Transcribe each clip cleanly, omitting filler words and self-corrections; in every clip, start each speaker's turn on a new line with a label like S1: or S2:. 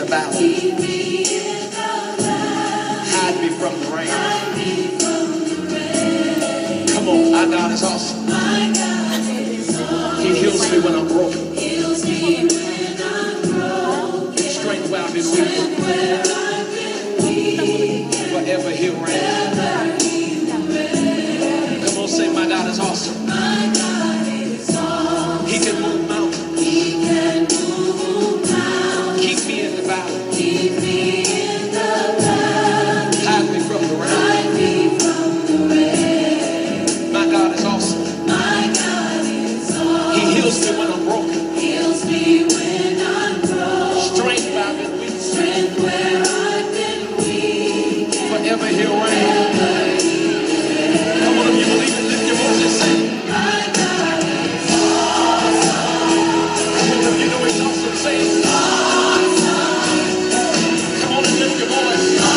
S1: valley. Hide me from the rain. Come on, our God is awesome. He heals me when I'm broken. Strength where I've been weak. Forever he'll reign. Come on, say my God is awesome. He can move mountains. Keep me in the valley. Hide me from the rain. My God is awesome. He heals me when I'm broken. Strength where I've been weak. Forever he'll reign. Come on, if you believe it, lift your voice and sing. If you know it's awesome, say it. Come on and lift your voice.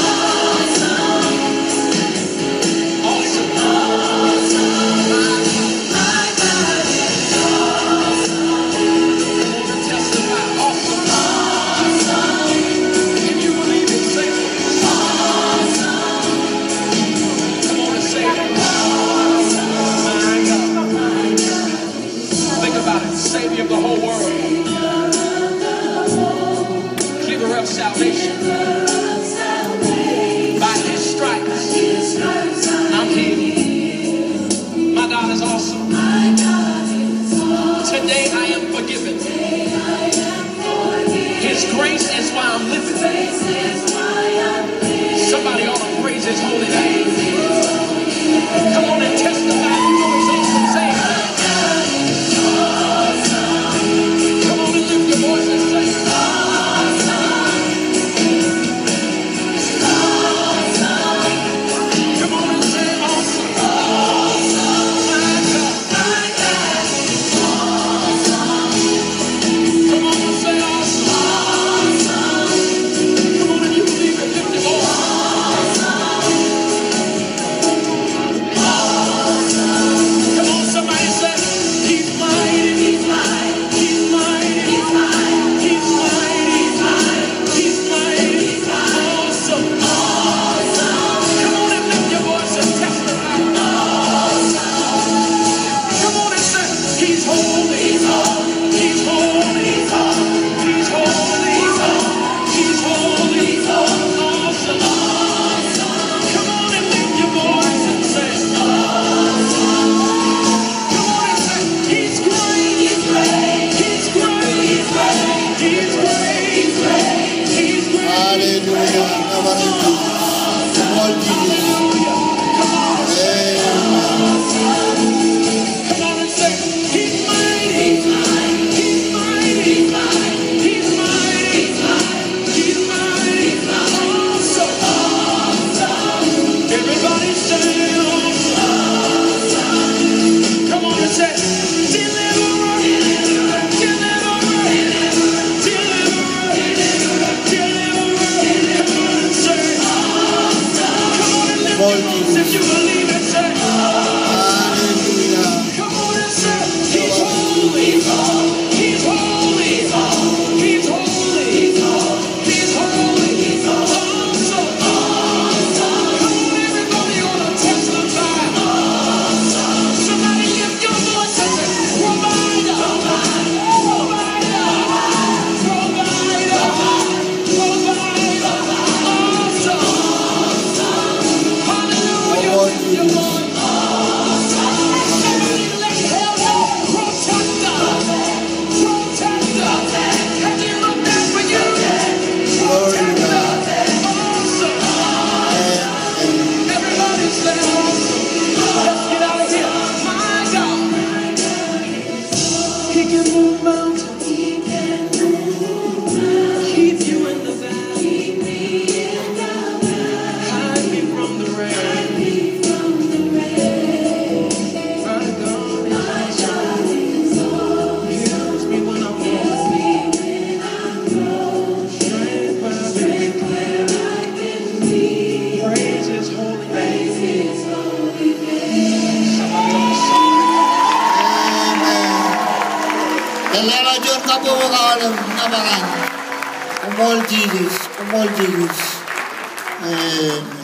S1: Awesome. Testify. Awesome. If you believe it, say it. Come on and say it. My God. Think about it. Savior of the whole world. Giver of salvation. By his stripes, I'm healed. My God is awesome. Today I am forgiven. His grace is why I'm living. Somebody ought to praise his holy name. Come on and testify. You know it's awesome. Say it. Come on and lift your voice and say it. Come on and say awesome. My God. Come on and say awesome. Come on, if you believe it, lift your voice. Come on, somebody say, he's mighty, he's mighty, he's mighty, he's mighty, he's mighty, he's mighty, he's awesome. Come on and lift your voice and testify. Come on and say, he's holy, he's holy, he's holy, he's holy, he's holy, he's awesome. Come on and lift your voice and say, come on and say, he's great, he's great, he's great, he's great, he's great, he's great, he's great.
S2: Hallelujah.
S1: Hallelujah. Come on and say, come on and say, he's mighty, he's mighty, he's mighty, he's mighty, he's mighty, he's awesome. Everybody say awesome. Come on and say, deliverer, deliverer, deliverer, deliverer. Come on and say, come on and lift your voice if you believe it. Say,
S2: Hallelujah.
S1: come on and say, he's holy, he's holy, he's holy, he's holy, he's holy, he's awesome. Come on, everybody ought to testify. Somebody lift your voice and say, provider, provider, provider, provider, awesome. Hallelujah, lift your voice. Somebody let hell know, protector, protector. Have you looked out for you? Protector, awesome. Everybody say awesome. Let's get out of here. My God. He can move mountains. Keep you in the valley. Hide me from the rain. My God heals me when I'm lost. Strength where I've been weak. Praise his holy name. Somebody ought to sing.
S2: Amen. Dalala John kapo mo kawalan nabakan. Come on, Jesus. Come on, Jesus. Amen.